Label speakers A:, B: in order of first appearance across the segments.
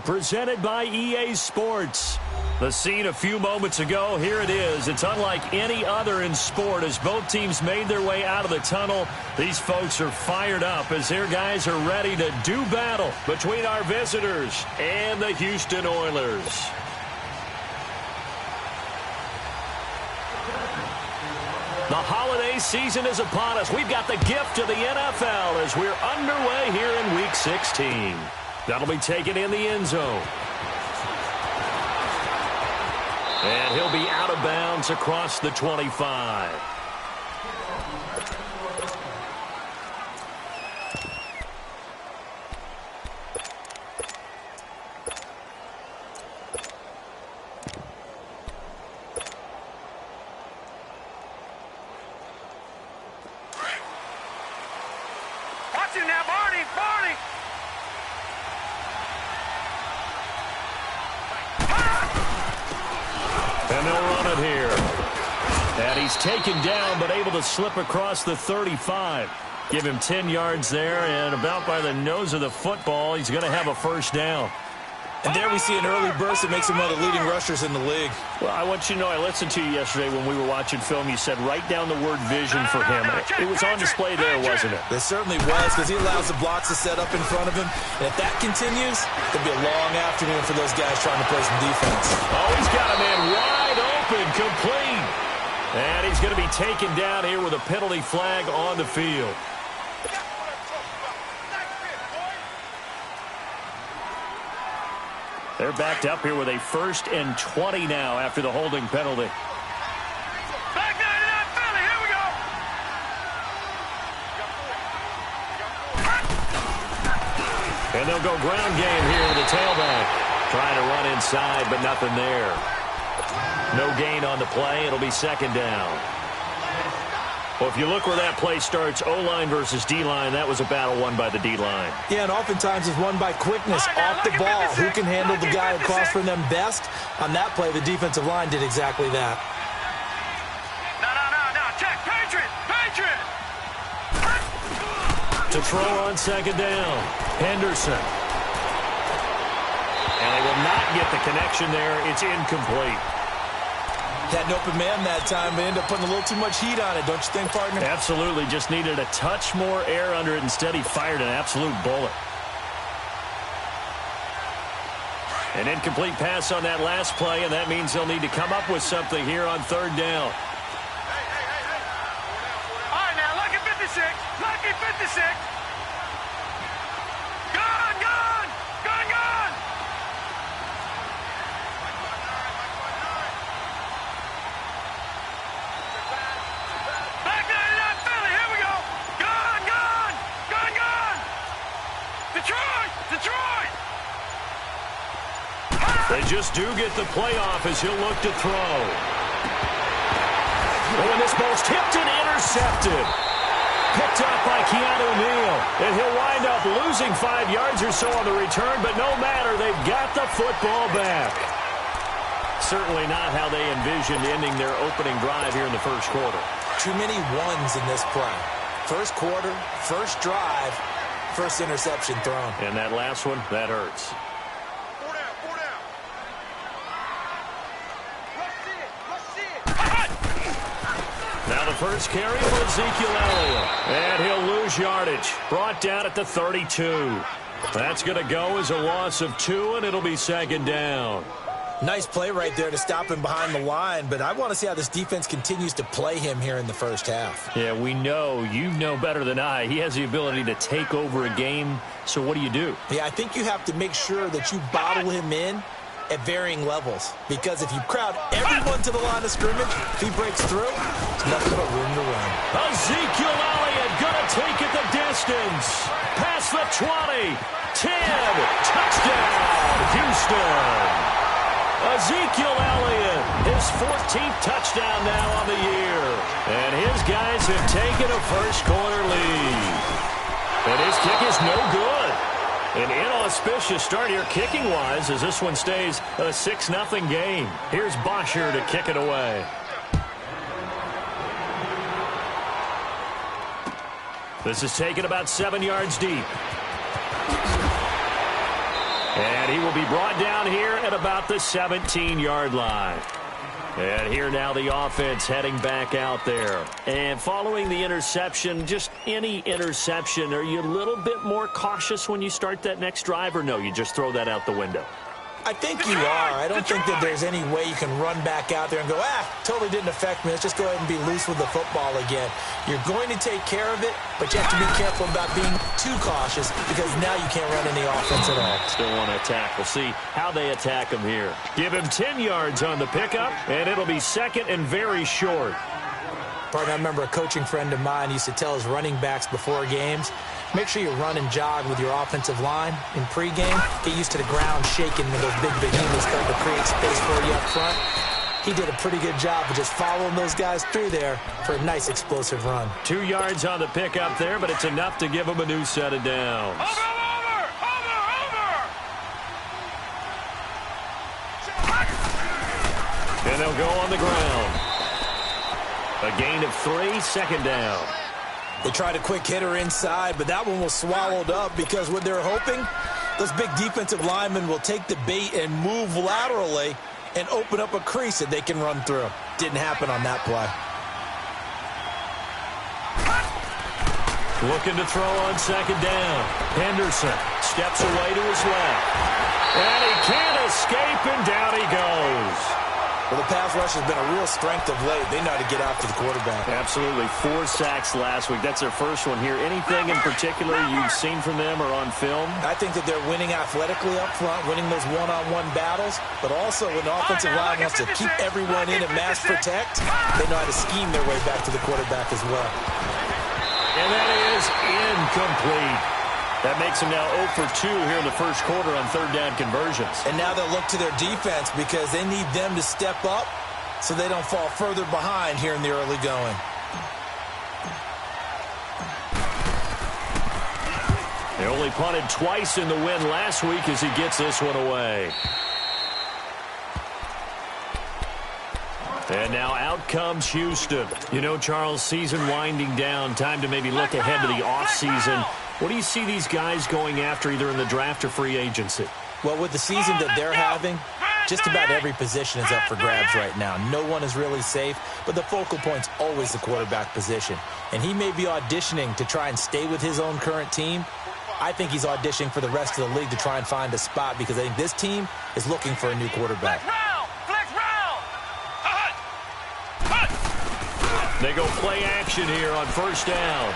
A: presented by EA Sports. The scene a few moments ago, here it is. It's unlike any other in sport as both teams made their way out of the tunnel. These folks are fired up as their guys are ready to do battle between our visitors and the Houston Oilers. The holiday season is upon us. We've got the gift of the NFL as we're underway here in Week 16. That'll be taken in the end zone. And he'll be out of bounds across the 25.
B: Watch him now, Barney!
A: And they'll run it here. And he's taken down, but able to slip across the 35. Give him 10 yards there, and about by the nose of the football, he's going to have a first down.
C: And there we see an early burst that makes him one of the leading rushers in the league.
A: Well, I want you to know, I listened to you yesterday when we were watching film. You said write down the word vision for him. It was on display there, wasn't it?
C: It certainly was, because he allows the blocks to set up in front of him. And if that continues, it'll be a long afternoon for those guys trying to play some defense.
A: Oh, he's got a man wide open, complete. And he's going to be taken down here with a penalty flag on the field. They're backed up here with a 1st and 20 now after the holding penalty.
B: Back 99 Philly, here we go!
A: And they'll go ground game here with the tailback. Trying to run inside, but nothing there. No gain on the play. It'll be 2nd down. Well, if you look where that play starts, O-line versus D-line, that was a battle won by the D-line.
C: Yeah, and oftentimes it's won by quickness off the ball. Who can handle the guy across from them best? On that play, the defensive line did exactly that.
B: No. Check. Patriot!
A: To throw on 2nd down. Henderson. And they will not get the connection there. It's incomplete.
C: Had an open man that time, but ended up putting a little too much heat on it, don't you think, partner?
A: Absolutely. Just needed a touch more air under it. Instead, he fired an absolute bullet. An incomplete pass on that last play, and that means they'll need to come up with something here on 3rd down.
B: All right, now, lucky 56. Gone! Back 99 Philly, here we go! Gone! Detroit!
A: They just do get the playoff as he'll look to throw. Oh, and this ball's tipped and intercepted. Picked up by Keanu Neal. And he'll wind up losing 5 yards or so on the return, but no matter, they've got the football back. Certainly not how they envisioned ending their opening drive here in the 1st quarter.
C: Too many ones in this play. 1st quarter, 1st drive, 1st interception thrown.
A: And that last one, that hurts.
B: 4 down.
A: Now the first carry for Ezekiel Elliott. And he'll lose yardage. Brought down at the 32. That's going to go as a loss of 2, and it'll be 2nd down.
C: Nice play right there to stop him behind the line, but I want to see how this defense continues to play him here in the 1st half.
A: Yeah, we know. You know better than I. He has the ability to take over a game, so what do?
C: Yeah, I think you have to make sure that you bottle him in at varying levels, because if you crowd everyone to the line of scrimmage, if he breaks through, there's nothing but room to run.
A: Ezekiel Elliott gonna take it the distance. Past the 20, 10, touchdown, Houston. Ezekiel Elliott, his 14th touchdown now on the year. And his guys have taken a 1st quarter lead. And his kick is no good. An inauspicious start here kicking-wise as this one stays a 6-0 game. Here's Bosher to kick it away. This is taken about 7 yards deep. And And he will be brought down here at about the 17-yard line. And here now the offense heading back out there. And following the interception, just any interception, are you a little bit more cautious when you start that next drive, or no, you just throw that out the window?
C: I think you are. I don't think that there's any way you can run back out there and go, totally didn't affect me. Let's just go ahead and be loose with the football again. You're going to take care of it, but you have to be careful about being too cautious because now you can't run any offense at all.
A: Still want to attack. We'll see how they attack him here. Give him 10 yards on the pickup, and it'll be second and very short.
C: Partner, I remember a coaching friend of mine used to tell his running backs before games, make sure you run and jog with your offensive line in pregame. Get used to the ground shaking when those big behemoths start to create space for you up front. He did a pretty good job of just following those guys through there for a nice explosive run.
A: 2 yards on the pickup there, but it's enough to give him a new set of downs.
B: Over!
A: And they'll go on the ground. A gain of 3, second down.
C: They tried a quick hitter inside, but that one was swallowed up because what they're hoping, those big defensive linemen will take the bait and move laterally and open up a crease that they can run through. Didn't happen on that play.
A: Looking to throw on second down. Henderson steps away to his left. And he can't escape, and down he goes.
C: Well, the pass rush has been a real strength of late. They know how to get after the quarterback.
A: Absolutely. 4 sacks last week. That's their first one here. Anything in particular you've seen from them or on film?
C: I think that they're winning athletically up front, winning those one-on-one battles, but also when the offensive line wants to keep everyone in and mass protect, they know how to scheme their way back to the quarterback as well.
A: And that is incomplete. That makes them now 0 for 2 here in the first quarter on third down conversions.
C: And now they'll look to their defense because they need them to step up so they don't fall further behind here in the early going.
A: They only punted twice in the win last week as he gets this one away. And now out comes Houston. You know, Charles, season winding down. Time to maybe look ahead to the offseason. What do you see these guys going after either in the draft or free agency?
C: Well, with the season that they're having, just about every position is up for grabs right now. No one is really safe, but the focal point's always the quarterback position. And he may be auditioning to try and stay with his own current team. I think he's auditioning for the rest of the league to try and find a spot because I think this team is looking for a new quarterback.
B: Flex round!
A: They go play action here on first down.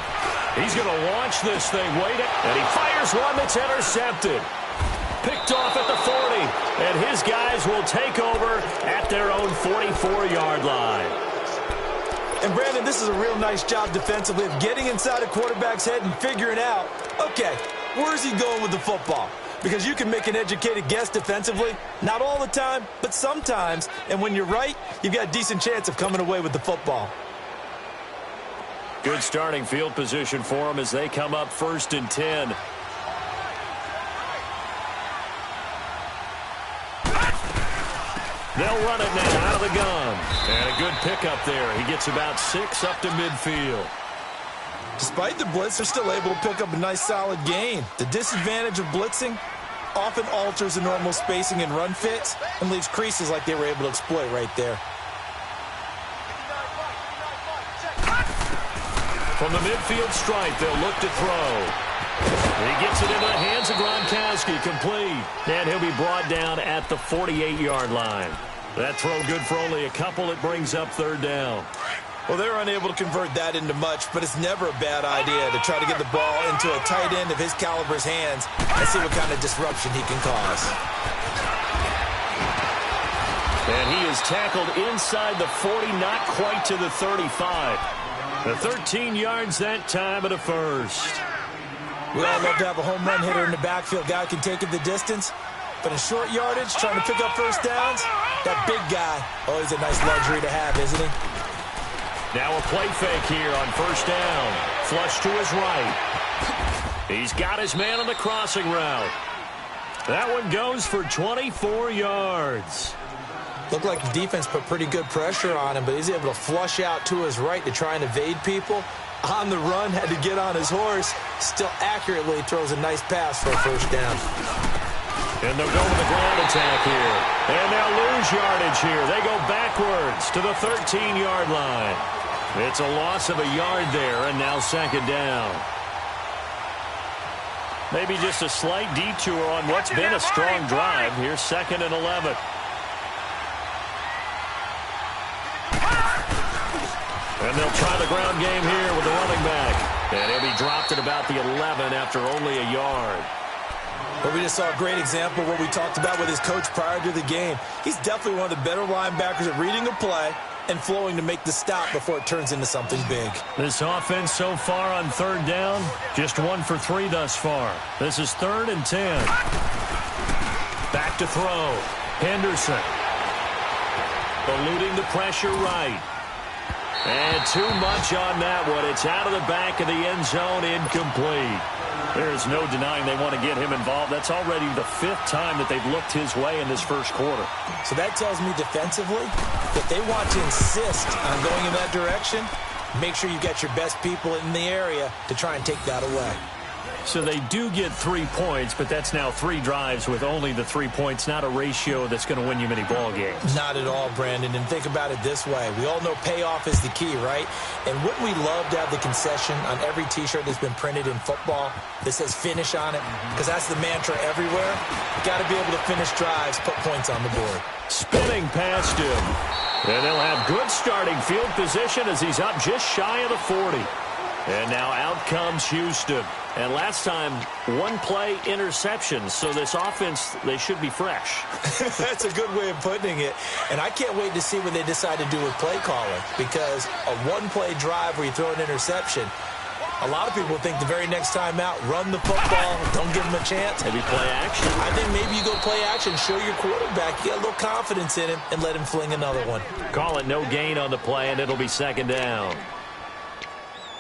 A: He's going to launch this thing. And he fires one that's intercepted. Picked off at the 40. And his guys will take over at their own 44-yard line.
C: And, Brandon, this is a real nice job defensively of getting inside a quarterback's head and figuring out, okay, where's he going with the football? Because you can make an educated guess defensively. Not all the time, but sometimes. And when you're right, you've got a decent chance of coming away with the football.
A: Good starting field position for them as they come up 1st and 10. They'll run it now out of the gun. And a good pickup there. He gets about 6 up to midfield.
C: Despite the blitz, they're still able to pick up a nice solid gain. The disadvantage of blitzing often alters the normal spacing and run fits and leaves creases like they were able to exploit right there.
A: From the midfield stripe, they'll look to throw. He gets it into the hands of Gronkowski, complete. And he'll be brought down at the 48-yard line. That throw good for only a couple. It brings up third down.
C: Well, they're unable to convert that into much, but it's never a bad idea to try to get the ball into a tight end of his caliber's hands and see what kind of disruption he can cause.
A: And he is tackled inside the 40, not quite to the 35. The 13 yards that time at a first.
C: We all love to have a home run hitter in the backfield. Guy can take it the distance. But in short yardage, trying to pick up first downs, that big guy, always a nice luxury to have, isn't he?
A: Now a play fake here on first down. Flush to his right. He's got his man on the crossing route. That one goes for 24 yards.
C: Looked like the defense put pretty good pressure on him, but he's able to flush out to his right to try and evade people. On the run, had to get on his horse. Still accurately throws a nice pass for a first down.
A: And they'll go with the ground attack here. And they'll lose yardage here. They go backwards to the 13-yard line. It's a loss of a yard there, and now second down. Maybe just a slight detour on what's been a strong drive. Here's 2nd and 11. And they'll try the ground game here with the running back. And he'll be dropped at about the 11 after only a yard.
C: Well, we just saw a great example of what we talked about with his coach prior to the game. He's definitely one of the better linebackers at reading a play and flowing to make the stop before it turns into something big.
A: This offense so far on 3rd down, just 1 for 3 thus far. This is 3rd and 10. Back to throw. Henderson. Eluding the pressure right. And too much on that one. It's out of the back of the end zone, incomplete. There is no denying they want to get him involved. That's already the 5th time that they've looked his way in this first quarter.
C: So that tells me defensively that they want to insist on going in that direction. Make sure you get your best people in the area to try and take that away.
A: So they do get 3 points, but that's now 3 drives with only the 3 points, not a ratio that's going to win you many ball games.
C: Not at all, Brandon. And think about it this way. We all know payoff is the key, right? And wouldn't we love to have the concession on every T-shirt that's been printed in football that says finish on it? Because that's the mantra everywhere. You got to be able to finish drives, put points on the board.
A: Spinning past him. And they'll have good starting field position as he's up just shy of the 40. And now out comes Houston. And last time, 1 play interception. So this offense, they should be fresh.
C: That's a good way of putting it. And I can't wait to see what they decide to do with play calling. Because a 1-play drive where you throw an interception, a lot of people think the very next time out, run the football, don't give him a chance.
A: Maybe play action.
C: I think maybe you go play action, show your quarterback, you get a little confidence in him, and let him fling another one.
A: Call it no gain on the play, and it'll be 2nd down.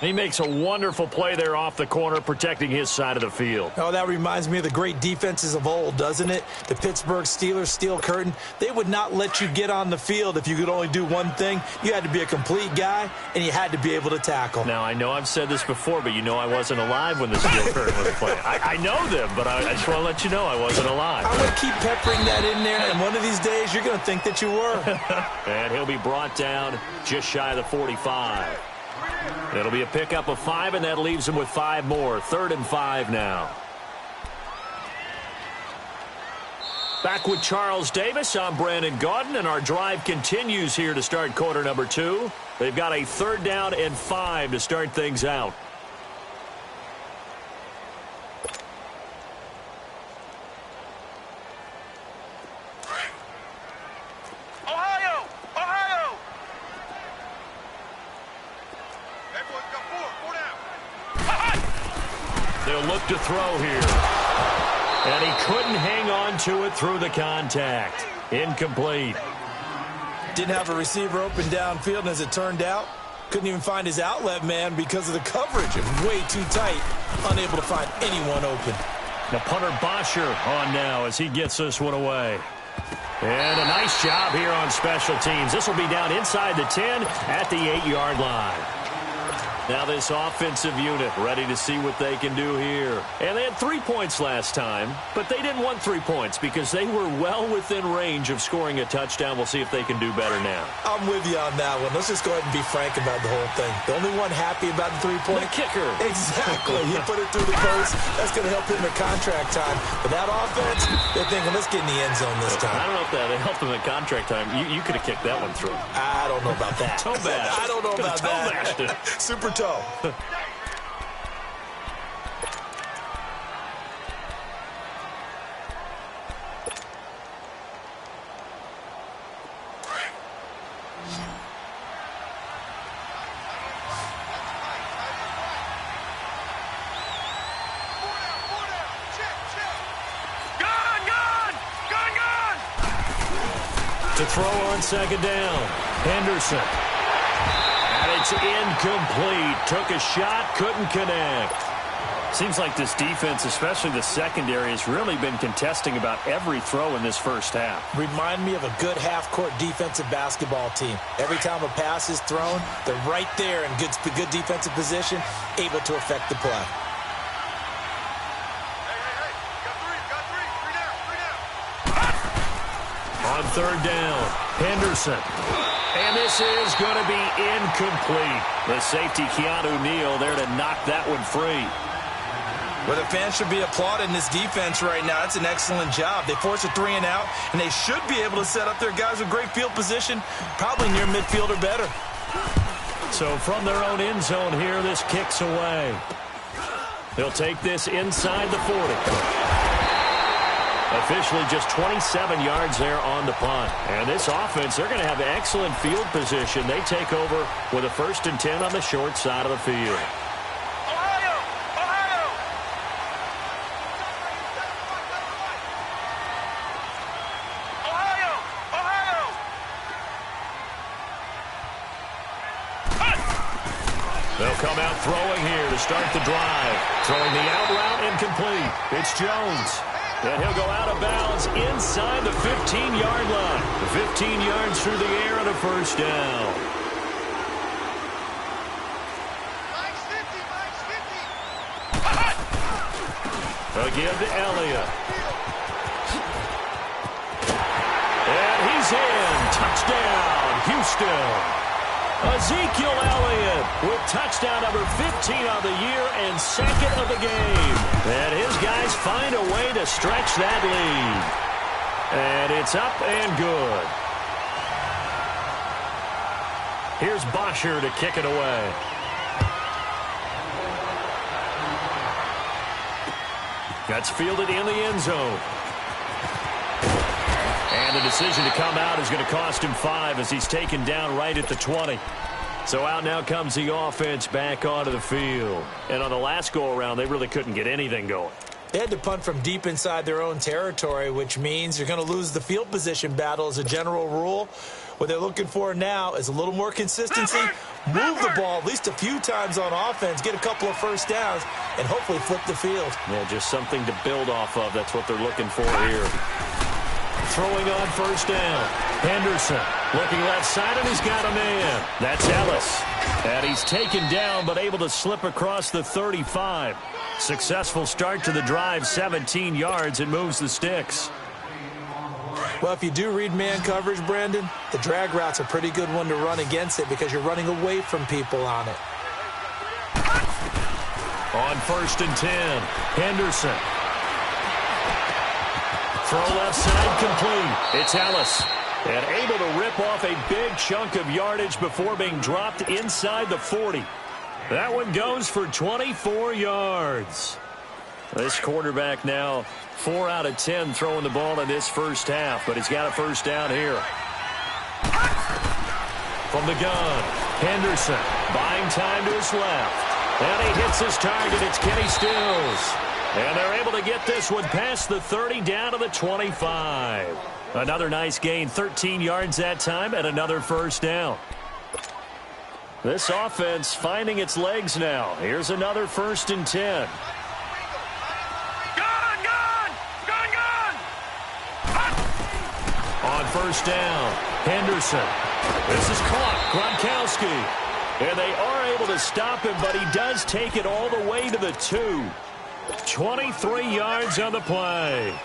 A: He makes a wonderful play there off the corner, protecting his side of the field.
C: Oh, that reminds me of the great defenses of old, doesn't it? The Pittsburgh Steelers, Steel Curtain. They would not let you get on the field if you could only do one thing. You had to be a complete guy, and you had to be able to tackle.
A: Now, I know I've said this before, but you know I wasn't alive when the Steel Curtain was playing. I know them, but I just want to let you know I wasn't alive.
C: I'm going to keep peppering that in there, and one of these days you're going to think that you were.
A: And he'll be brought down just shy of the 45. It'll be a pickup of 5, and that leaves him with 5 more. 3rd and 5 now. Back with Charles Davis. I'm Brandon Gaudin, and our drive continues here to start quarter number 2. They've got a 3rd down and 5 to start things out. They'll look to throw here. And he couldn't hang on to it through the contact. Incomplete.
C: Didn't have a receiver open downfield, and as it turned out, couldn't even find his outlet man because of the coverage. It was way too tight. Unable to find anyone open.
A: The punter Bosher on now as he gets this one away. And a nice job here on special teams. This will be down inside the 10 at the 8-yard line. Now this offensive unit ready to see what they can do here. And they had 3 points last time, but they didn't want 3 points because they were well within range of scoring a touchdown. We'll see if they can do better now.
C: I'm with you on that one. Let's just go ahead and be frank about the whole thing. The only one happy about the 3-point?
A: The kicker.
C: Exactly. He put it through the post. That's going to help him in contract time. But that offense, they're thinking, let's get in the end zone this time.
A: I don't know if that helped him in contract time. You could have kicked that one through.
C: I don't know about that.
A: Toe bash.
C: I don't know about that. Super toe.
A: To throw on 2nd down. Henderson. And it's incomplete. Took a shot, couldn't connect. Seems like this defense, especially the secondary, has really been contesting about every throw in this first half.
C: Remind me of a good half-court defensive basketball team. Every time a pass is thrown, they're right there in good defensive position, able to affect the play.
B: Hey, got three down.
A: On third down, Henderson. And this is going to be incomplete. The safety, Keanu Neal, there to knock that one free.
C: Well, the fans should be applauding this defense right now. That's an excellent job. They force a 3 and out, and they should be able to set up their guys with great field position, probably near midfield or better.
A: So from their own end zone here, this kicks away. They'll take this inside the 40. Officially just 27 yards there on the punt. And this offense, they're going to have excellent field position. They take over with a 1st and 10 on the short side of the field. They'll come out throwing here to start the drive. Throwing the out route incomplete. It's Jones. And he'll go out of bounds inside the 15-yard line. 15 yards through the air and a 1st down. Again to Elliott. And he's in. Touchdown, Houston. Ezekiel Elliott with touchdown number 15 on the year and 2nd of the game. And his guys find a way to stretch that lead. And it's up and good. Here's Bosher to kick it away. That's fielded in the end zone. And the decision to come out is going to cost him 5 as he's taken down right at the 20. So out now comes the offense back onto the field. And on the last go-around, they really couldn't get anything going.
C: They had to punt from deep inside their own territory, which means you're going to lose the field position battle as a general rule. What they're looking for now is a little more consistency, move the ball at least a few times on offense, get a couple of 1st downs, and hopefully flip the field.
A: Yeah, just something to build off of. That's what they're looking for here. Throwing on 1st down. Henderson looking left side, and he's got a man. That's Ellis. And he's taken down, but able to slip across the 35. Successful start to the drive, 17 yards, and moves the sticks.
C: Well, if you do read man coverage, Brandon, the drag route's a pretty good one to run against it because you're running away from people on it.
A: On 1st and 10, Henderson. Throw left side complete. It's Ellis. And able to rip off a big chunk of yardage before being dropped inside the 40. That one goes for 24 yards. This quarterback now 4 out of 10 throwing the ball in this 1st half, but he's got a 1st down here. From the gun, Henderson buying time to his left. And he hits his target. It's Kenny Stills. And they're able to get this one past the 30 down to the 25. Another nice gain, 13 yards that time, and another 1st down. This offense finding its legs now. Here's another 1st and 10. On 1st down, Henderson. This is caught, Gronkowski. And they are able to stop him, but he does take it all the way to the 2. 23 yards on the play.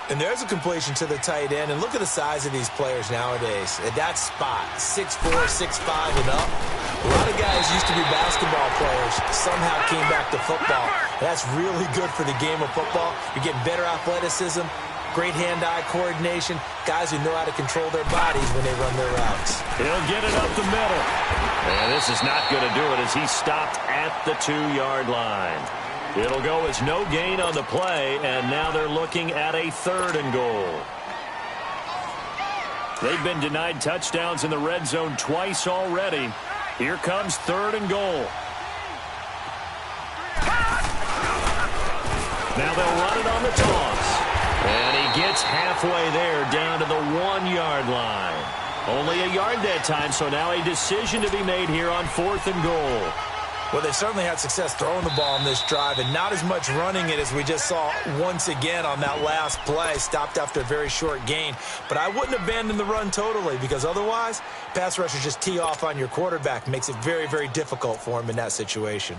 C: And there's a completion to the tight end. And look at the size of these players nowadays. At that spot, 6'4", 6'5", and up. A lot of guys used to be basketball players, somehow came back to football. That's really good for the game of football. You're getting better athleticism, great hand-eye coordination, guys who know how to control their bodies when they run their routes.
A: He'll get it up the middle. And this is not going to do it as he stopped at the 2-yard line. It'll go as no gain on the play, and now they're looking at a 3rd and goal. They've been denied touchdowns in the red zone twice already. Here comes 3rd and goal. Now they'll run it on the toss. And he gets halfway there down to the 1-yard line. Only a yard that time, so now a decision to be made here on 4th and goal.
C: Well, they certainly had success throwing the ball on this drive and not as much running it as we just saw once again on that last play. Stopped after a very short gain. But I wouldn't abandon the run totally because otherwise, pass rushers just tee off on your quarterback. Makes it very, very difficult for him in that situation.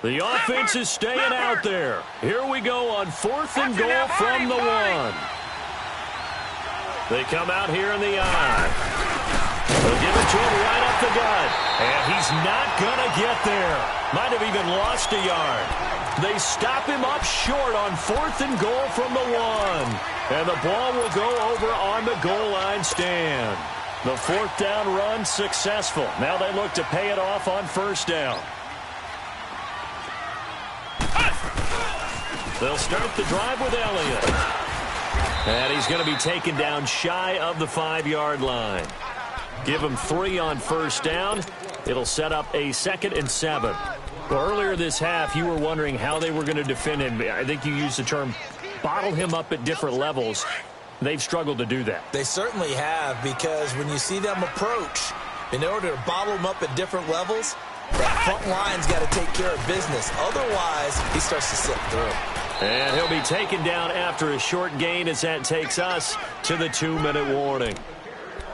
A: The offense is staying out there. Here we go on 4th and goal from the 1. They come out here in the eye. They'll give it to him right up the gut. And he's not going to get there. Might have even lost a yard. They stop him up short on 4th and goal from the 1. And the ball will go over on the goal line stand. The 4th down run successful. Now they look to pay it off on 1st down. They'll start the drive with Elliott. And he's going to be taken down shy of the 5-yard line. Give him 3 on 1st down. It'll set up a 2nd and 7. Well, earlier this half, you were wondering how they were going to defend him. I think you used the term bottle him up at different levels. They've struggled to do that.
C: They certainly have, because when you see them approach, in order to bottle them up at different levels, that front line's got to take care of business. Otherwise, he starts to slip through.
A: And he'll be taken down after a short gain as that takes us to the 2-minute warning.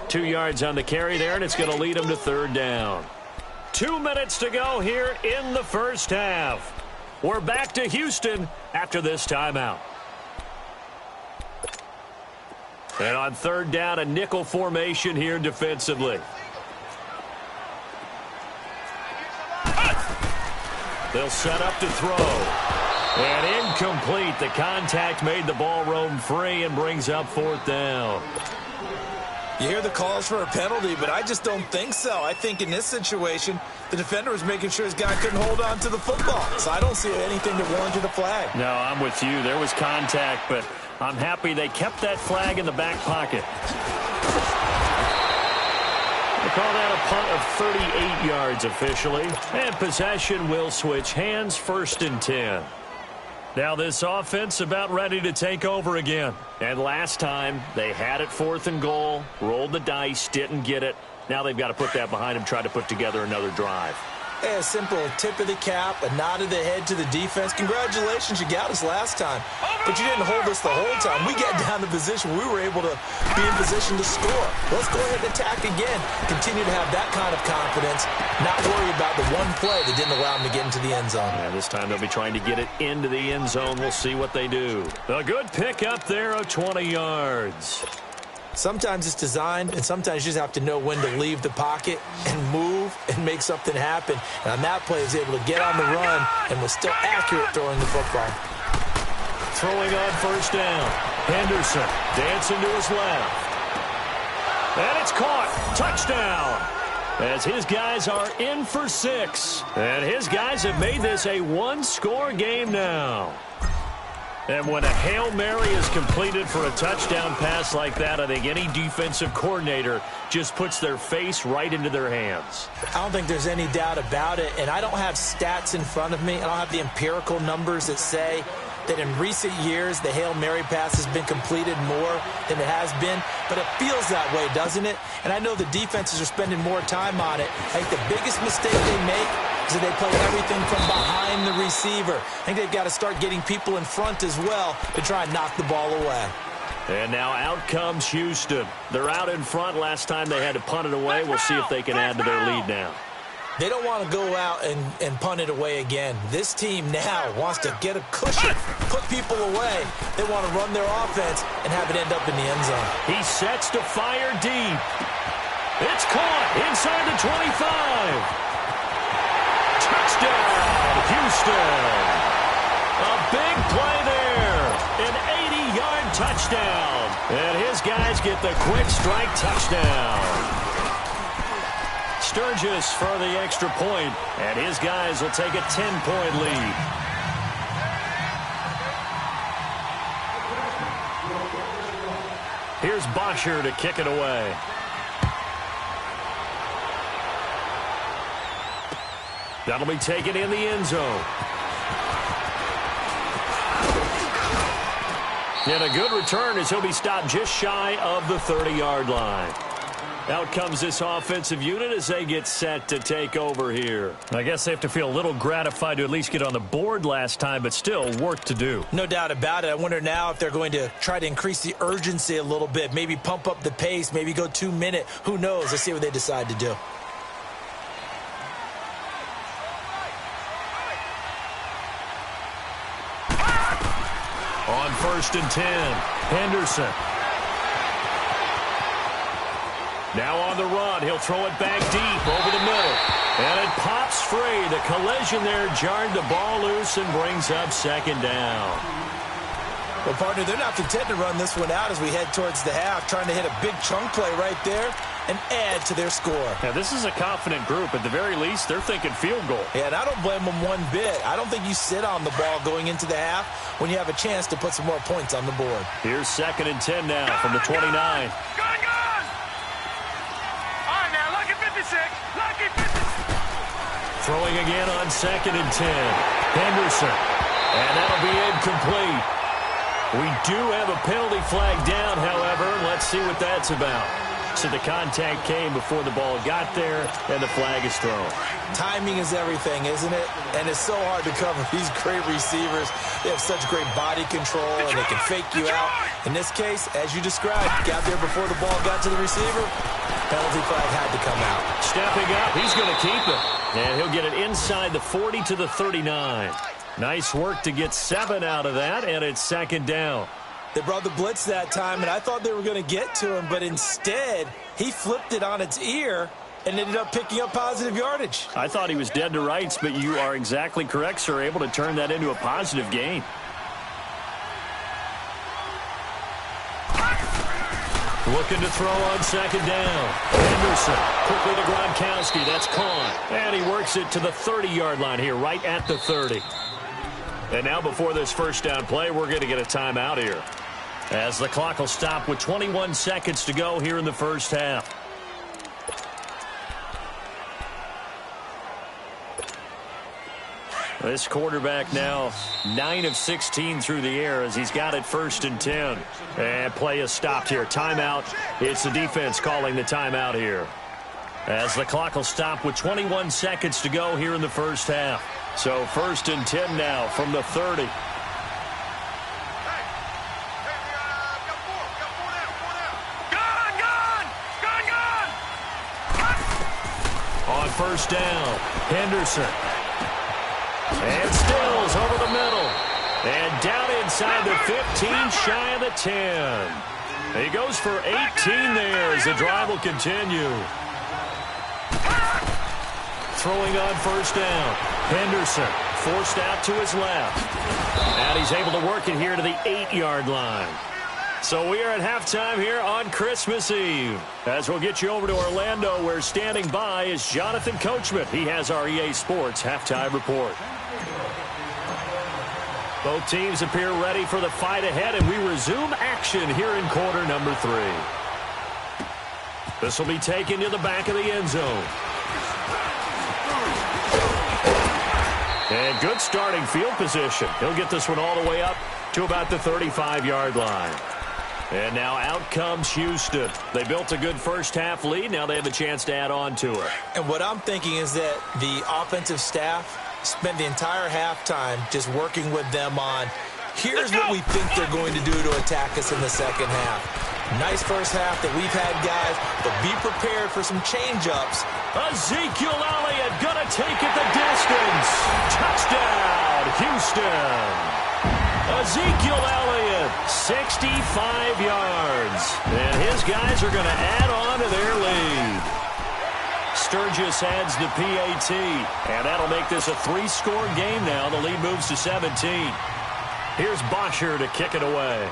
A: 2 yards on the carry there, and it's going to lead him to 3rd down. 2 minutes to go here in the 1st half. We're back to Houston after this timeout. And on 3rd down, a nickel formation here defensively. They'll set up to throw. And incomplete. The contact made the ball roam free and brings up 4th down.
C: You hear the calls for a penalty, but I just don't think so. I think in this situation, the defender was making sure his guy couldn't hold on to the football. So I don't see anything that warranted a flag.
A: No, I'm with you. There was contact, but I'm happy they kept that flag in the back pocket. They call that a punt of 38 yards officially. And possession will switch hands, 1st and 10. Now this offense about ready to take over again. And last time, they had it 4th and goal, rolled the dice, didn't get it. Now they've got to put that behind them, try to put together another drive.
C: A simple tip of the cap, a nod of the head to the defense. Congratulations, you got us last time. But you didn't hold us the whole time. We got down to position we were able to be in position to score. Let's go ahead and attack again. Continue to have that kind of confidence. Not worry about the one play that didn't allow them to get into the end zone.
A: Yeah, this time they'll be trying to get it into the end zone. We'll see what they do. A good pickup there of 20 yards.
C: Sometimes it's designed, and sometimes you just have to know when to leave the pocket and move and make something happen. And on that play, he was able to get on the run and was still accurate throwing the football.
A: Throwing on 1st down. Henderson dancing to his left. And it's caught. Touchdown. As his guys are in for 6. And his guys have made this a 1-score game now. And when a Hail Mary is completed for a touchdown pass like that, I think any defensive coordinator just puts their face right into their hands.
C: I don't think there's any doubt about it, and I don't have stats in front of me. I don't have the empirical numbers that say that in recent years the Hail Mary pass has been completed more than it has been, but it feels that way, doesn't it? And I know the defenses are spending more time on it. I think the biggest mistake they make is that they play everything from behind the receiver. I think they've got to start getting people in front as well to try and knock the ball away.
A: And now out comes Houston. They're out in front. Last time they had to punt it away. We'll see if they can add to their lead now.
C: They don't want to go out and punt it away again. This team now wants to get a cushion, put people away. They want to run their offense and have it end up in the end zone.
A: He sets to fire deep. It's caught inside the 25. Touchdown, Houston. A big play there. An 80-yard touchdown. And his guys get the quick strike touchdown. Sturgis for the extra point, and his guys will take a 10-point lead. Here's Bosher to kick it away. That'll be taken in the end zone. And a good return as he'll be stopped just shy of the 30-yard line. Out comes this offensive unit as they get set to take over here. I guess they have to feel a little gratified to at least get on the board last time, but still work to do.
C: No doubt about it. I wonder now if they're going to try to increase the urgency a little bit, maybe pump up the pace, maybe go 2-minute. Who knows? Let's see what they decide to do.
A: On 1st and 10, Henderson. Now on the run, he'll throw it back deep over the middle. And it pops free. The collision there jarred the ball loose and brings up 2nd down.
C: Well, partner, they're not content to run this one out as we head towards the half, trying to hit a big chunk play right there and add to their score.
A: Now, this is a confident group. At the very least, they're thinking field goal.
C: Yeah, and I don't blame them one bit. I don't think you sit on the ball going into the half when you have a chance to put some more points on the board.
A: Here's 2nd and 10 now from the 29.
B: Gun! All right, now, lucky 56. Lucky 56.
A: Throwing again on 2nd and 10. Henderson. And that'll be incomplete. We do have a penalty flag down, however. Let's see what that's about. So the contact came before the ball got there, and the flag is thrown.
C: Timing is everything, isn't it? And it's so hard to cover these great receivers. They have such great body control, and they can fake you out. In this case, as you described, got there before the ball got to the receiver. Penalty flag had to come out.
A: Stepping up, he's going to keep it. And he'll get it inside the 40 to the 39. Nice work to get 7 out of that, and it's 2nd down.
C: They brought the blitz that time, and I thought they were going to get to him, but instead, he flipped it on its ear and ended up picking up positive yardage.
A: I thought he was dead to rights, but you are exactly correct, sir, able to turn that into a positive gain. Looking to throw on 2nd down. Henderson quickly to Gronkowski. That's caught. And he works it to the 30-yard line here, right at the 30. And now before this 1st down play, we're going to get a timeout here, as the clock will stop with 21 seconds to go here in the 1st half. This quarterback now 9 of 16 through the air as he's got it 1st and 10. And play is stopped here. Timeout. It's the defense calling the timeout here, as the clock will stop with 21 seconds to go here in the 1st half. So 1st and 10 now from the 30. On 1st down, Henderson. And Stills over the middle. And down inside the 15, shy of the 10. He goes for 18 there as the drive will continue. Throwing on 1st down. Henderson forced out to his left. And he's able to work it here to the 8-yard line. So we are at halftime here on Christmas Eve, as we'll get you over to Orlando, where standing by is Jonathan Coachman. He has our EA Sports halftime report. Both teams appear ready for the fight ahead, and we resume action here in quarter number 3. This will be taken to the back of the end zone. And good starting field position. He'll get this one all the way up to about the 35-yard line. And now out comes Houston. They built a good 1st half lead. Now they have a chance to add on to it.
C: And what I'm thinking is that the offensive staff spent the entire halftime just working with them on, here's what we think they're going to do to attack us in the 2nd half. Nice 1st half that we've had, guys, but be prepared for some change-ups.
A: Ezekiel Elliott gonna take it the distance. Touchdown, Houston. Ezekiel Elliott, 65 yards. And his guys are going to add on to their lead. Sturgis adds the PAT. And that'll make this a 3-score game now. The lead moves to 17. Here's Bosher to kick it away.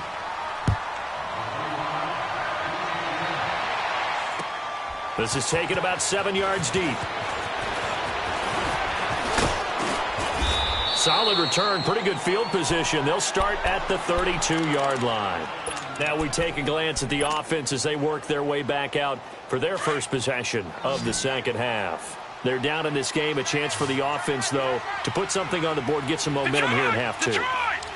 A: This is taken about 7 yards deep. Solid return, pretty good field position. They'll start at the 32-yard line. Now we take a glance at the offense as they work their way back out for their first possession of the 2nd half. They're down in this game. A chance for the offense, though, to put something on the board, get some momentum here in half 2.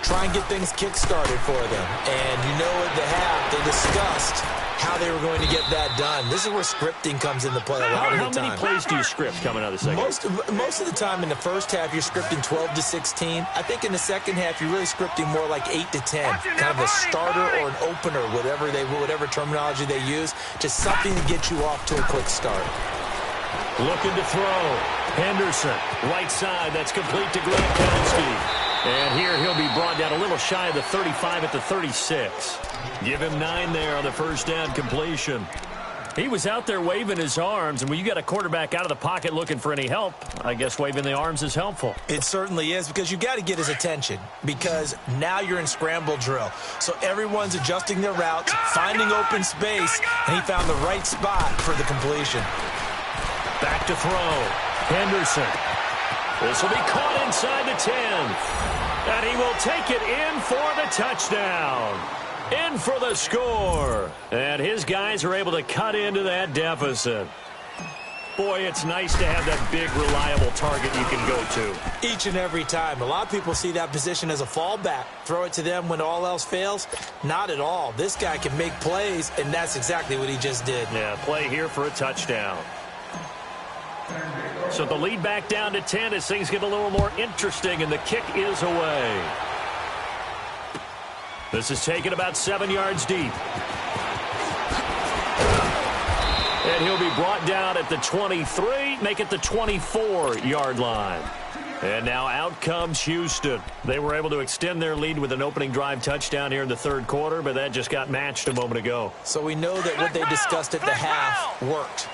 C: Try and get things kick-started for them. And you know at the half, they discussed how they were going to get that done. This is where scripting comes into play a lot of the time.
A: How many plays do you script coming out of the 2nd?
C: Most of the time in the 1st half, you're scripting 12 to 16. I think in the 2nd half, you're really scripting more like 8 to 10. Kind of a starter or an opener, whatever terminology they use. Just something to get you off to a quick start.
A: Looking to throw. Henderson, right side. That's complete to Gronkowski. And here he'll be brought down a little shy of the 35 at the 36. Give him 9 there on the first down completion. He was out there waving his arms, and when you got a quarterback out of the pocket looking for any help, I guess waving the arms is helpful.
C: It certainly is, because you got to get his attention, because now you're in scramble drill. So everyone's adjusting their routes, finding open space, and he found the right spot for the completion.
A: Back to throw. Henderson. This will be caught inside the 10. And he will take it in for the touchdown. In for the score. And his guys are able to cut into that deficit. Boy, it's nice to have that big, reliable target you can go to.
C: Each and every time. A lot of people see that position as a fallback. Throw it to them when all else fails. Not at all. This guy can make plays, and that's exactly what he just did.
A: Yeah, play here for a touchdown. So the lead back down to 10 as things get a little more interesting, and the kick is away. This is taken about 7 yards deep. And he'll be brought down at the 23, make it the 24-yard line. And now out comes Houston. They were able to extend their lead with an opening drive touchdown here in the third quarter, but that just got matched a moment ago.
C: So we know that what they discussed at the half worked.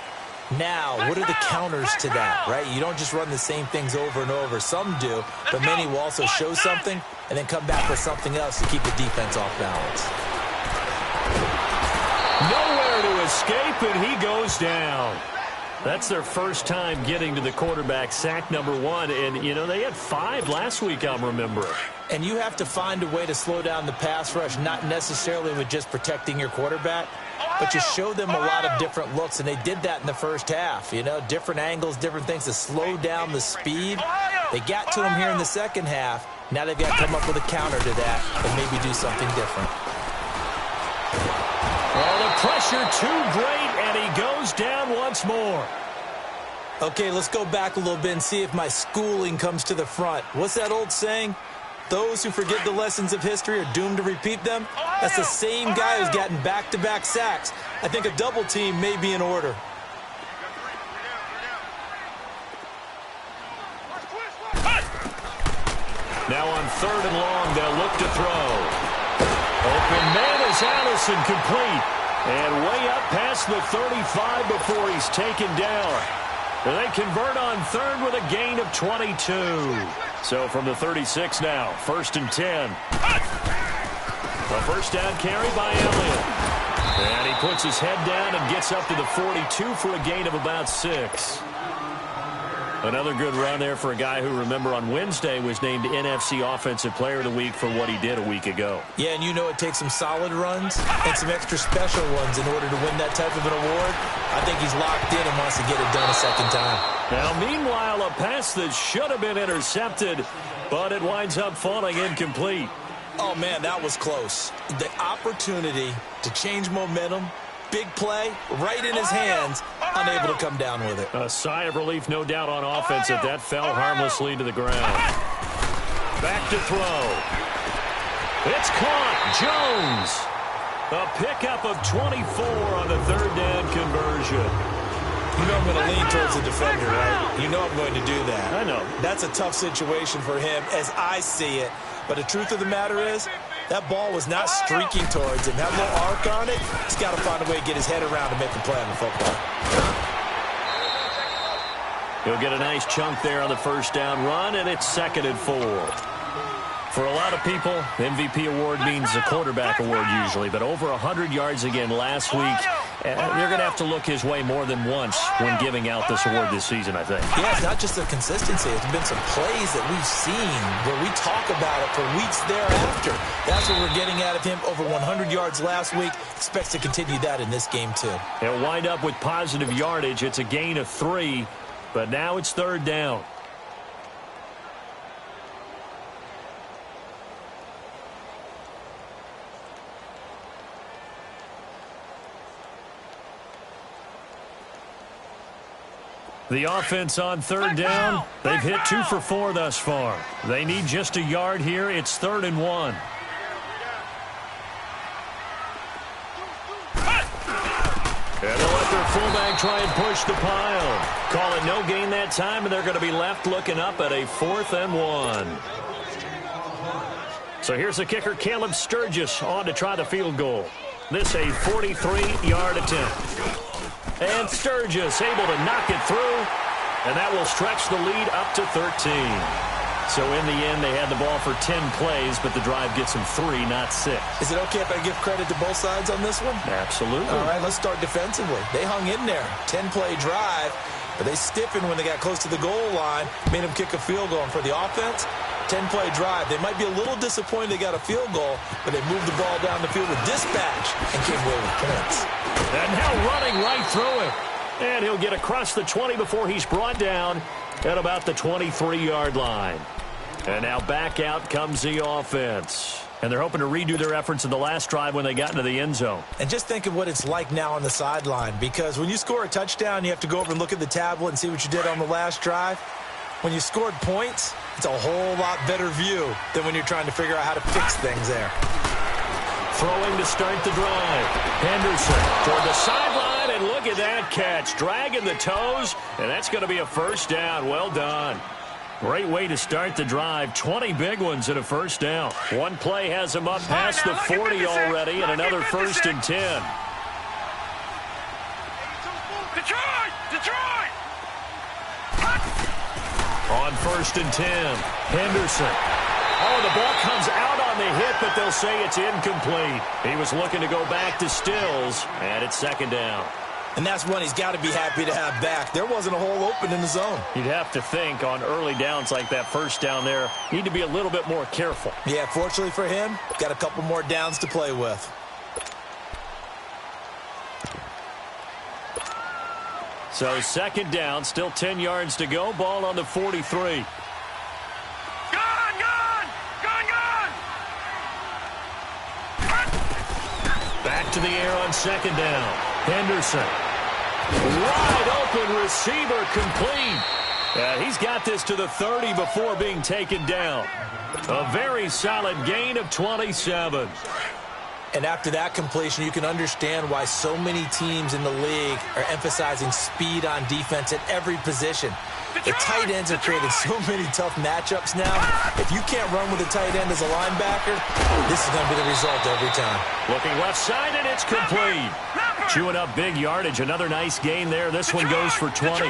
C: Now, what are the counters to that, right? You don't just run the same things over and over. Some do, but many will also show something and then come back with something else to keep the defense off balance.
A: Nowhere to escape, and he goes down. That's their first time getting to the quarterback, sack number 1. And, you know, they had 5 last week, I'm remembering.
C: And you have to find a way to slow down the pass rush, not necessarily with just protecting your quarterback, but you show them a lot of different looks, and they did that in the first half. You know, different angles, different things to slow down the speed. They got to him here in the second half. Now they've got to come up with a counter to that and maybe do something different.
A: Oh, the pressure too great, and he goes down once more.
C: Okay, let's go back a little bit and see if my schooling comes to the front. What's that old saying? Those who forget the lessons of history are doomed to repeat them. That's the same guy who's gotten back-to-back sacks. I think a double team may be in order.
A: Now on 3rd and long, they'll look to throw. Open man is Allison, complete. And way up past the 35 before he's taken down. And they convert on 3rd with a gain of 22. So from the 36 now, 1st and 10. A first down carry by Elliott. And he puts his head down and gets up to the 42 for a gain of about 6. Another good run there for a guy who, remember, on Wednesday was named NFC Offensive Player of the Week for what he did a week ago.
C: Yeah, and you know it takes some solid runs and some extra special ones in order to win that type of an award. I think he's locked in and wants to get it done a second time.
A: Now, meanwhile, a pass that should have been intercepted, but it winds up falling incomplete.
C: Oh, man, that was close. The opportunity to change momentum, big play, right in his hands, unable to come down with it.
A: A sigh of relief, no doubt, on offense that that fell harmlessly to the ground. Back to throw. It's caught. Jones. A pickup of 24 on the 3rd down conversion.
C: You know I'm going to lean towards the defender, right? You know I'm going to do that.
A: I know.
C: That's a tough situation for him as I see it. But the truth of the matter is, that ball was not streaking towards him. Had a little arc on it. He's got to find a way to get his head around and make a play on the football.
A: He'll get a nice chunk there on the first down run, and it's 2nd and 4. For a lot of people, MVP award means a quarterback award usually, but over 100 yards again last week. You're going to have to look his way more than once when giving out this award this season, I think.
C: Yeah, it's not just the consistency. It's been some plays that we've seen where we talk about it for weeks thereafter. That's what we're getting out of him. Over 100 yards last week. Expects to continue that in this game, too.
A: He'll wind up with positive yardage. It's a gain of 3, but now it's 3rd down. The offense on 3rd down, they've hit 2 for 4 thus far. They need just a yard here. It's 3rd and 1. And they'll let their fullback try and push the pile. Call it no gain that time, and they're going to be left looking up at a 4th and 1. So here's the kicker, Caleb Sturgis, on to try the field goal. This a 43-yard attempt. And Sturgis able to knock it through, and that will stretch the lead up to 13. So in the end, they had the ball for 10 plays, but the drive gets them 3, not 6.
C: Is it okay if I give credit to both sides on this one?
A: Absolutely.
C: All right, let's start defensively. They hung in there. 10-play drive, but they stiffened when they got close to the goal line, made them kick a field goal. And for the offense, 10-play drive. They might be a little disappointed they got a field goal, but they moved the ball down the field with dispatch and came away with points.
A: And now running right through it. And he'll get across the 20 before he's brought down at about the 23-yard line. And now back out comes the offense. And they're hoping to redo their efforts in the last drive when they got into the end zone.
C: And just think of what it's like now on the sideline, because when you score a touchdown, you have to go over and look at the tablet and see what you did on the last drive. When you scored points, it's a whole lot better view than when you're trying to figure out how to fix things there.
A: Throwing to start the drive. Henderson toward the sideline, and look at that catch. Dragging the toes, and that's going to be a first down. Well done. Great way to start the drive. 20 big ones and a first down. One play has him up past the 40 already, and another 1st and 10.
B: Detroit!
A: On 1st and 10, Henderson. Oh, the ball comes out on the hit, but they'll say it's incomplete. He was looking to go back to Stills, and it's 2nd down.
C: And that's one he's got to be happy to have back. There wasn't a hole open in the zone.
A: You'd have to think on early downs like that first down there, need to be a little bit more careful.
C: Yeah, fortunately for him, got a couple more downs to play with.
A: So 2nd down, still 10 yards to go. Ball on the 43. Back to the air on 2nd down. Henderson. Wide open receiver, complete. He's got this to the 30 before being taken down. A very solid gain of 27.
C: And after that completion, you can understand why so many teams in the league are emphasizing speed on defense at every position. The tight ends have created so many tough matchups now. If you can't run with a tight end as a linebacker, this is going to be the result every time.
A: Looking left side, and it's complete. Chewing up big yardage. Another nice gain there. This one goes for 20.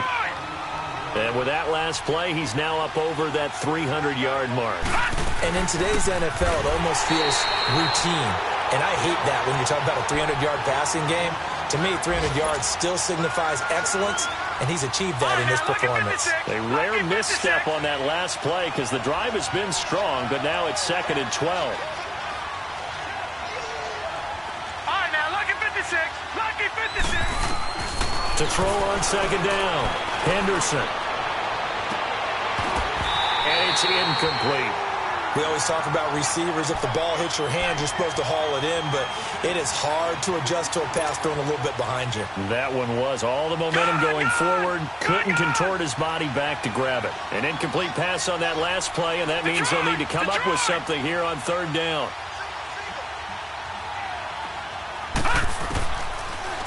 A: And with that last play, he's now up over that 300-yard mark.
C: And in today's NFL, it almost feels routine. And I hate that when you talk about a 300-yard passing game. To me, 300 yards still signifies excellence, and he's achieved that in this performance.
A: A rare misstep on that last play because the drive has been strong, but now it's 2nd and 12.
B: All right, now, lucky 56. Lucky 56.
A: To throw on 2nd down, Henderson. And it's incomplete.
C: We always talk about receivers. If the ball hits your hand, you're supposed to haul it in, but it is hard to adjust to a pass thrown a little bit behind you.
A: That one was all the momentum going forward. Couldn't contort his body back to grab it. An incomplete pass on that last play, and that means they'll need to come up with something here on 3rd down.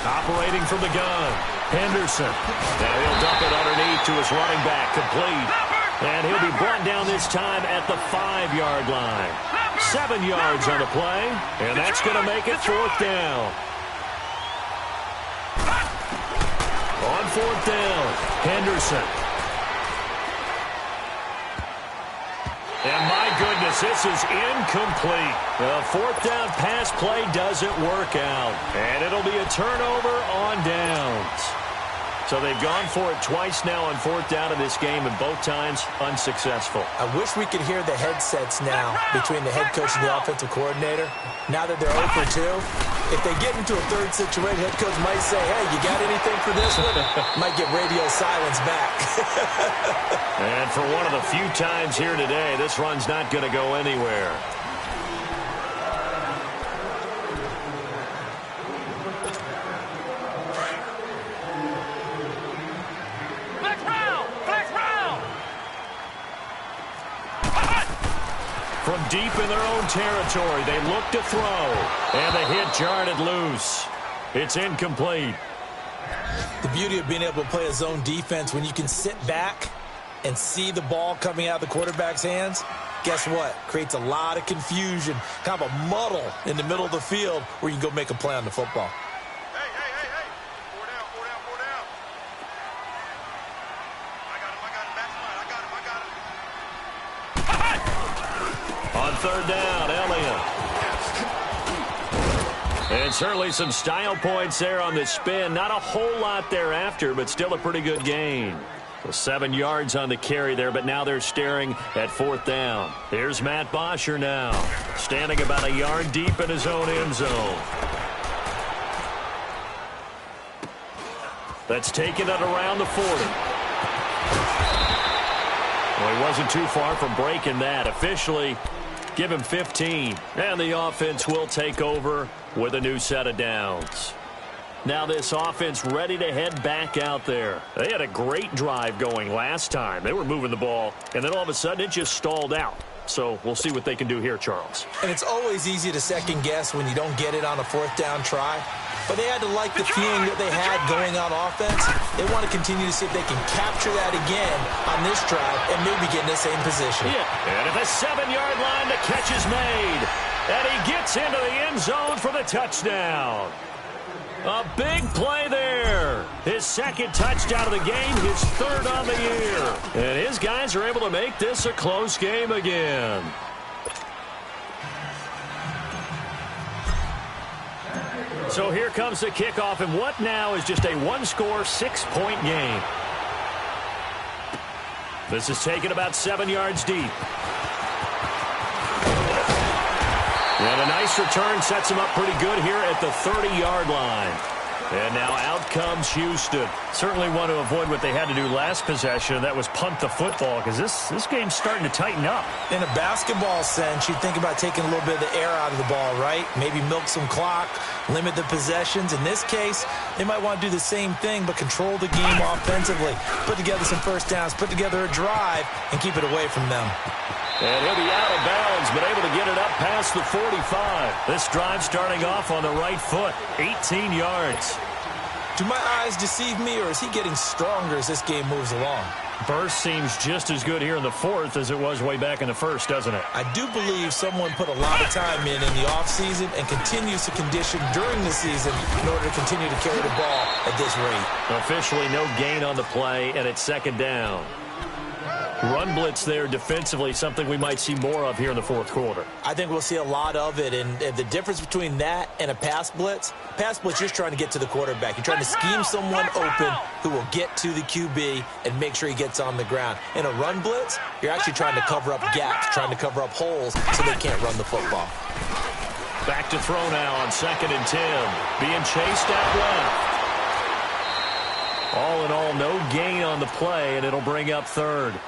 A: Operating from the gun, Henderson. Now he'll dump it underneath to his running back, complete. And he'll be brought down this time at the 5-yard line. 7 yards on the play, and that's going to make it 4th down. On 4th down, Henderson. And my goodness, this is incomplete. The 4th down pass play doesn't work out. And it'll be a turnover on downs. So they've gone for it twice now on 4th down in this game, and both times unsuccessful.
C: I wish we could hear the headsets now between the head coach and the offensive coordinator. Now that they're 0 for 2, if they get into a 3rd situation, head coach might say, hey, you got anything for this one? Might get radio silence back.
A: And for one of the few times here today, this run's not going to go anywhere. From deep in their own territory, they look to throw. And the hit jarred it loose. It's incomplete.
C: The beauty of being able to play a zone defense when you can sit back and see the ball coming out of the quarterback's hands guess what? Creates a lot of confusion, kind of a muddle in the middle of the field where you can go make a play on the football.
B: Hey. 4 down. I got him. That's mine. I got him.
A: On third down, Elliott. And certainly some style points there on the spin. Not a whole lot thereafter, but still a pretty good gain. Well, 7 yards on the carry there, but now they're staring at 4th down. Here's Matt Bosher now, standing about a yard deep in his own end zone. That's taken it around the 40. Well, he wasn't too far from breaking that. Officially, give him 15. And the offense will take over with a new set of downs. Now this offense ready to head back out there. They had a great drive going last time. They were moving the ball, and then all of a sudden it just stalled out. So we'll see what they can do here, Charles.
C: And it's always easy to second guess when you don't get it on a 4th down try. But they had to like the feeling that they had going on offense. They want to continue to see if they can capture that again on this drive and maybe get in the same position.
A: Yeah, and at the 7-yard line, the catch is made. And he gets into the end zone for the touchdown. A big play there. His 2nd touchdown of the game, his 3rd on the year. And his guys are able to make this a close game again. So here comes the kickoff, and what now is just a 1-score, 6-point game. This is taken about 7 yards deep. And a nice return sets him up pretty good here at the 30-yard line. And now out comes Houston. Certainly want to avoid what they had to do last possession, and that was punt the football, because this game's starting to tighten up.
C: In a basketball sense, you think about taking a little bit of the air out of the ball, right? Maybe milk some clock, limit the possessions. In this case, they might want to do the same thing, but control the game offensively. Put together some first downs, put together a drive, and keep it away from them.
A: And he'll be out of bounds, but able to get it up past the 45. This drive starting off on the right foot, 18 yards.
C: Do my eyes deceive me, or is he getting stronger as this game moves along?
A: Burst seems just as good here in the 4th as it was way back in the 1st, doesn't it?
C: I do believe someone put a lot of time in the offseason and continues to condition during the season in order to continue to carry the ball at this rate.
A: Officially no gain on the play, and it's 2nd down. Run blitz there defensively, something we might see more of here in the 4th quarter.
C: I think we'll see a lot of it, and the difference between that and a pass blitz you're just trying to get to the quarterback. You're trying to scheme someone open who will get to the QB and make sure he gets on the ground. In a run blitz, you're actually trying to cover up gaps, trying to cover up holes so they can't run the football.
A: Back to throw now on 2nd and 10. Being chased out left. All in all, no gain on the play, and it'll bring up 3rd.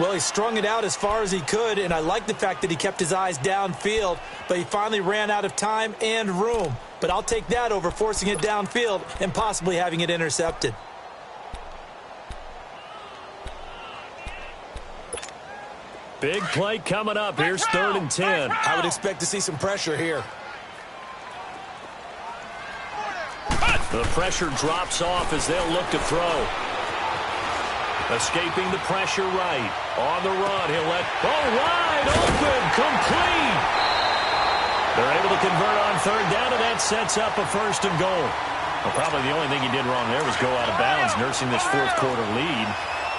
C: Well, he strung it out as far as he could, and I like the fact that he kept his eyes downfield, but he finally ran out of time and room. But I'll take that over forcing it downfield and possibly having it intercepted.
A: Big play coming up. Here's 3rd and 10.
C: I would expect to see some pressure here.
A: The pressure drops off as they'll look to throw. Escaping the pressure right. On the run, he'll let... Oh, wide open, complete! They're able to convert on 3rd down, and that sets up a 1st and goal. Well, probably the only thing he did wrong there was go out of bounds, nursing this 4th quarter lead.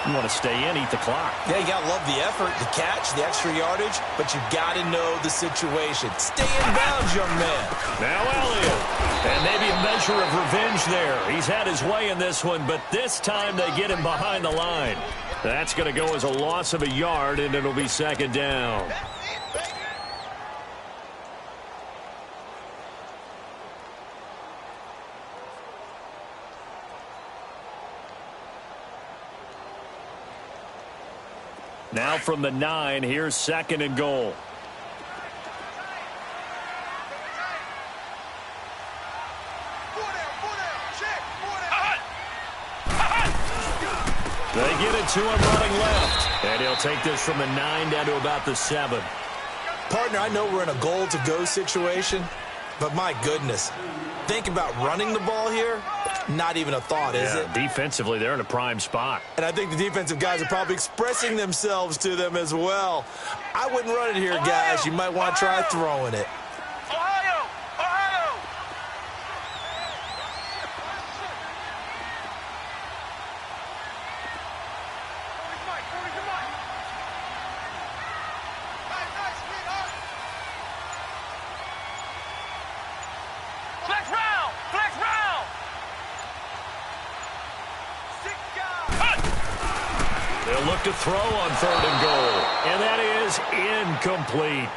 A: You want to stay in, eat the clock.
C: Yeah, you got to love the effort, the catch, the extra yardage, but you got to know the situation. Stay in bounds, young man.
A: Now Elliott. And maybe a measure of revenge there. He's had his way in this one, but this time they get him behind the line. That's going to go as a loss of a yard, and it'll be 2nd down. Now from the 9, here's 2nd and goal. They get it to him running left. And he'll take this from the 9 down to about the 7.
C: Partner, I know we're in a goal-to-go situation, But my goodness, think about running the ball here. Not even a thought, is it?
A: Defensively, they're in a prime spot.
C: And I think the defensive guys are probably expressing themselves to them as well. I wouldn't run it here, guys. You might want to try throwing it.
A: They'll look to throw on 3rd and goal. And that is incomplete.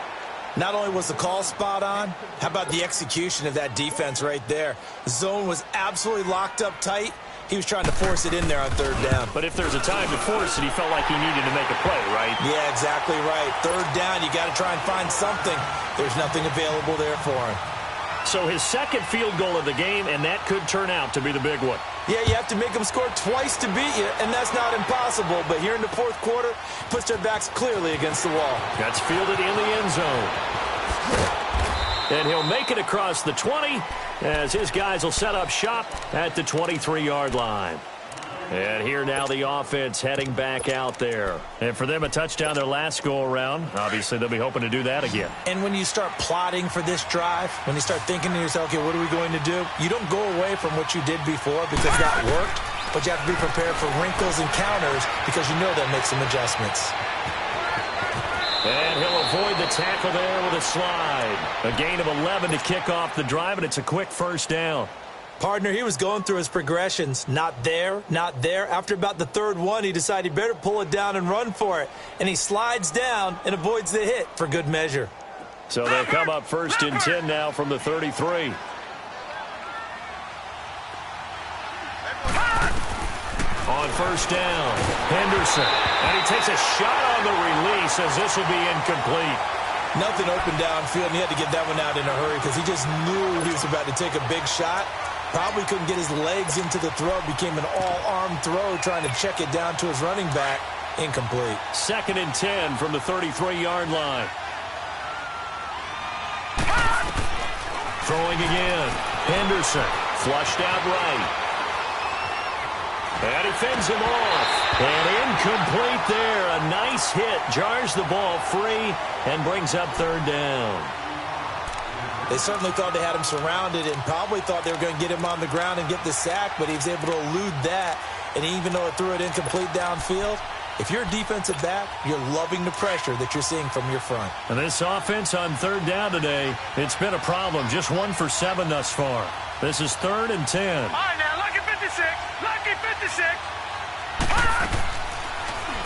C: Not only was the call spot on, how about the execution of that defense right there? The zone was absolutely locked up tight. He was trying to force it in there on 3rd down.
A: But if there's a time to force it, he felt like he needed to make a play, right?
C: Yeah, exactly right. 3rd down, you got to try and find something. There's nothing available there for him.
A: So his 2nd field goal of the game, and that could turn out to be the big one.
C: Yeah, you have to make them score twice to beat you, and that's not impossible. But here in the 4th quarter, puts their backs clearly against the wall.
A: That's fielded in the end zone. And he'll make it across the 20 as his guys will set up shop at the 23-yard line. And here now the offense heading back out there. And for them, a touchdown their last go-around. Obviously, they'll be hoping to do that again.
C: And when you start plotting for this drive, when you start thinking to yourself, okay, what are we going to do? You don't go away from what you did before because that worked, but you have to be prepared for wrinkles and counters because you know they'll make some adjustments.
A: And he'll avoid the tackle there with a slide. A gain of 11 to kick off the drive, and it's a quick 1st down.
C: Partner, he was going through his progressions. Not there, not there. After about the 3rd one, he decided he better pull it down and run for it. And he slides down and avoids the hit for good measure.
A: So they'll come up 1st and 10 now from the 33. On 1st down, Henderson. And he takes a shot on the release as this will be incomplete.
C: Nothing open downfield, and he had to get that one out in a hurry because he just knew he was about to take a big shot. Probably couldn't get his legs into the throw. Became an all-arm throw trying to check it down to his running back. Incomplete.
A: 2nd and 10 from the 33-yard line. Throwing again. Henderson flushed out right. And he fends him off. And incomplete there. A nice hit. Jars the ball free and brings up 3rd down.
C: They certainly thought they had him surrounded and probably thought they were going to get him on the ground and get the sack, but he was able to elude that. And even though it threw it incomplete downfield, if you're a defensive back, you're loving the pressure that you're seeing from your front.
A: And this offense on 3rd down today, it's been a problem. Just 1 for 7 thus far. This is 3rd and 10.
B: All right, now, lucky 56. Lucky 56.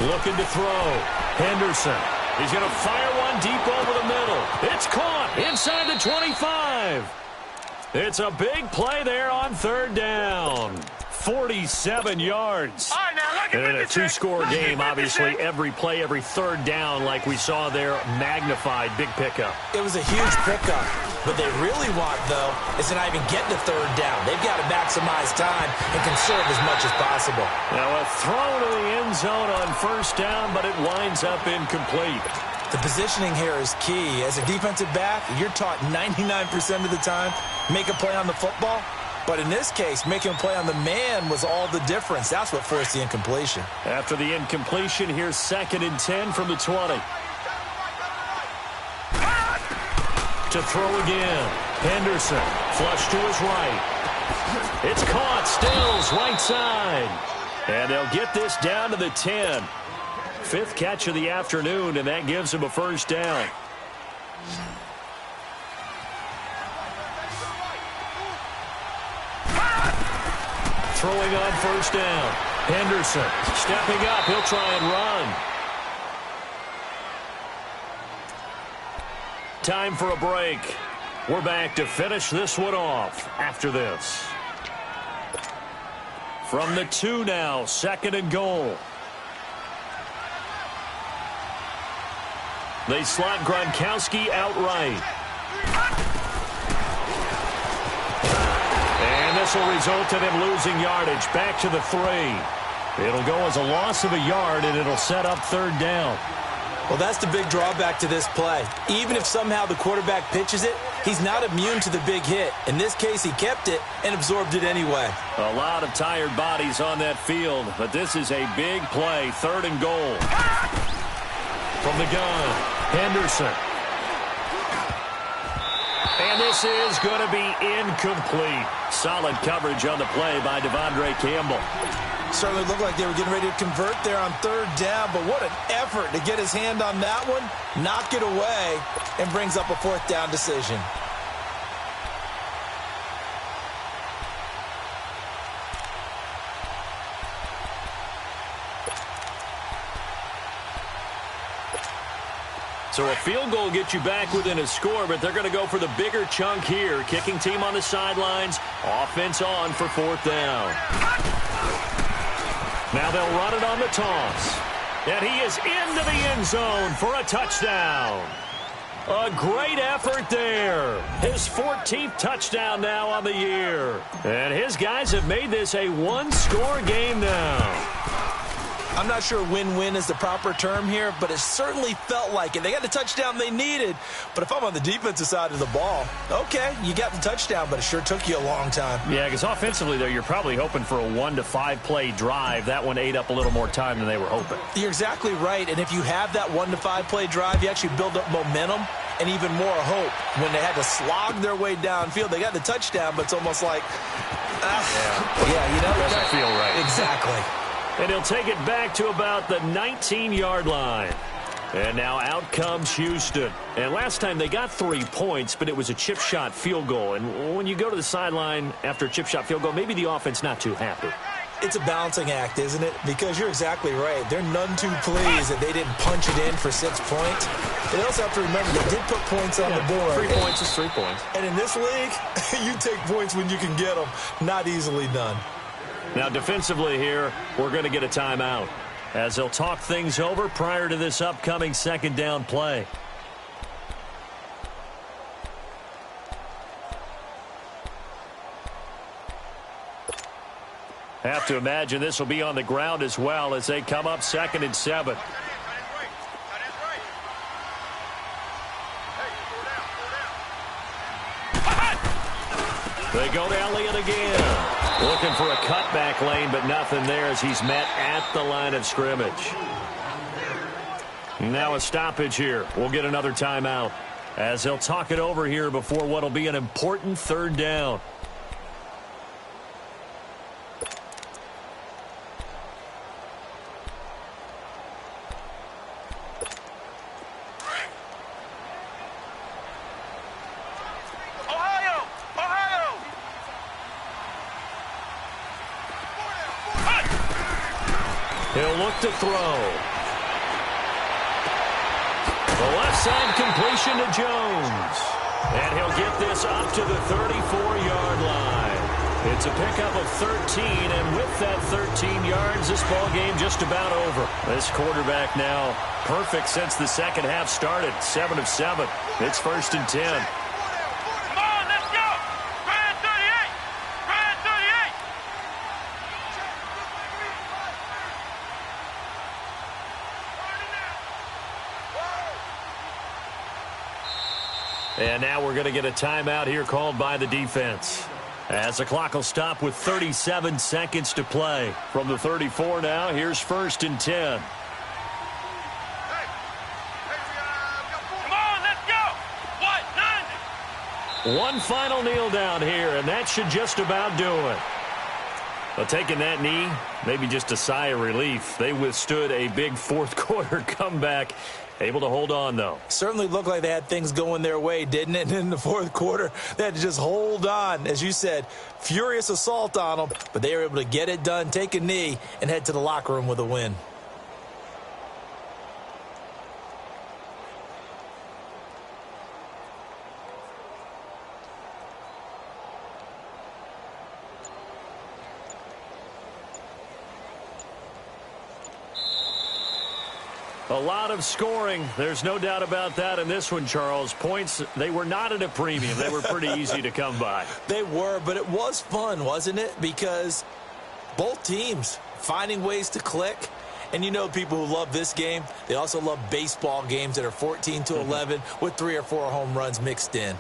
A: Looking to throw. Henderson. He's going to fire one deep over the middle. It's caught inside the 25. It's a big play there on 3rd down. 47 yards.
B: All right, now, lucky 56.
A: And in a 2-score game, obviously, every play, every 3rd down, like we saw there, magnified, big pickup.
C: It was a huge pickup. What they really want, though, is to not even get to 3rd down. They've got to maximize time and conserve as much as possible.
A: Now a throw to the end zone on 1st down, but it winds up incomplete.
C: The positioning here is key. As a defensive back, you're taught 99% of the time, make a play on the football. But in this case, making a play on the man was all the difference. That's what forced the incompletion.
A: After the incompletion, here's 2nd and 10 from the 20. To throw again. Henderson, flush to his right. It's caught, Stills, right side. And they'll get this down to the 10. 5th catch of the afternoon, and that gives him a 1st down. Throwing on 1st down. Henderson stepping up. He'll try and run. Time for a break. We're back to finish this one off after this. From the 2 now, 2nd and goal. They slot Gronkowski outright. And this will result in him losing yardage back to the 3. It'll go as a loss of a yard, and it'll set up 3rd down.
C: Well, that's the big drawback to this play. Even if somehow the quarterback pitches it, He's not immune to the big hit. In this case, he kept it and absorbed it anyway.
A: A lot of tired bodies on that field, but this is a big play, 3rd and goal. From the gun, Henderson. And this is going to be incomplete. Solid coverage on the play by Devondre Campbell.
C: Certainly looked like they were getting ready to convert there on 3rd down, but what an effort to get his hand on that one, knock it away, and brings up a 4th down decision.
A: So a field goal gets you back within a score, but they're going to go for the bigger chunk here. Kicking team on the sidelines. Offense on for 4th down. Now they'll run it on the toss. And he is into the end zone for a touchdown. A great effort there. His 14th touchdown now on the year. And his guys have made this a one-score game now.
C: I'm not sure win-win is the proper term here, but it certainly felt like it. They got the touchdown they needed, but if I'm on the defensive side of the ball, okay, you got the touchdown, but it sure took you a long time.
A: Yeah, because offensively, though, you're probably hoping for a 1 to 5 play drive. That one ate up a little more time than they were hoping.
C: You're exactly right, and if you have that 1 to 5 play drive, you actually build up momentum and even more hope. When they had to slog their way downfield, they got the touchdown, but it's almost like, yeah, you know,
A: doesn't feel right.
C: Exactly.
A: And he'll take it back to about the 19-yard line. And now out comes Houston. And last time they got 3 points, but it was a chip shot field goal. And when you go to the sideline after a chip shot field goal, maybe the offense not too happy.
C: It's a balancing act, isn't it? Because you're exactly right. They're none too pleased that they didn't punch it in for 6 points. But they also have to remember they did put points on the board.
A: 3 points is 3 points.
C: And in this league, you take points when you can get them. Not easily done.
A: Now defensively here, we're going to get a timeout as they'll talk things over prior to this upcoming 2nd down play. Have to imagine this will be on the ground as well as they come up 2nd and 7. They go to Elliott again. Looking for a cutback lane, but nothing there as he's met at the line of scrimmage. Now a stoppage here. We'll get another timeout as they'll talk it over here before what will be an important 3rd down. He'll look to throw. The left side completion to Jones. And he'll get this up to the 34-yard line. It's a pickup of 13, and with that 13 yards, this ball game just about over. This quarterback now perfect since the 2nd half started. 7 of 7. It's 1st and 10. And now we're going to get a timeout here called by the defense. As the clock will stop with 37 seconds to play. From the 34 now, here's 1st and 10.
B: Come on, let's go.
A: One final kneel down here, and that should just about do it. Well, taking that knee, maybe just a sigh of relief. They withstood a big 4th quarter comeback. Able to hold on, though.
C: Certainly looked like they had things going their way, didn't it? And in the 4th quarter, they had to just hold on. As you said, furious assault on them, but they were able to get it done, take a knee, and head to the locker room with a win.
A: A lot of scoring. There's no doubt about that in this one, Charles. Points, they were not at a premium. They were pretty easy to come by.
C: They were, but it was fun, wasn't it? Because both teams finding ways to click. And you know people who love this game, they also love baseball games that are 14-11 with 3 or 4 home runs mixed in.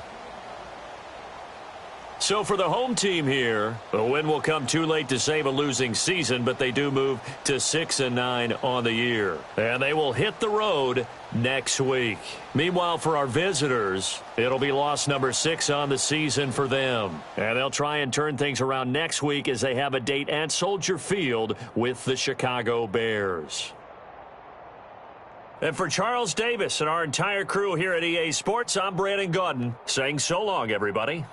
A: So for the home team here, a win will come too late to save a losing season, but they do move to 6-9 on the year. And they will hit the road next week. Meanwhile, for our visitors, it'll be loss number 6 on the season for them. And they'll try and turn things around next week as they have a date at Soldier Field with the Chicago Bears. And for Charles Davis and our entire crew here at EA Sports, I'm Brandon Gaudin saying so long, everybody.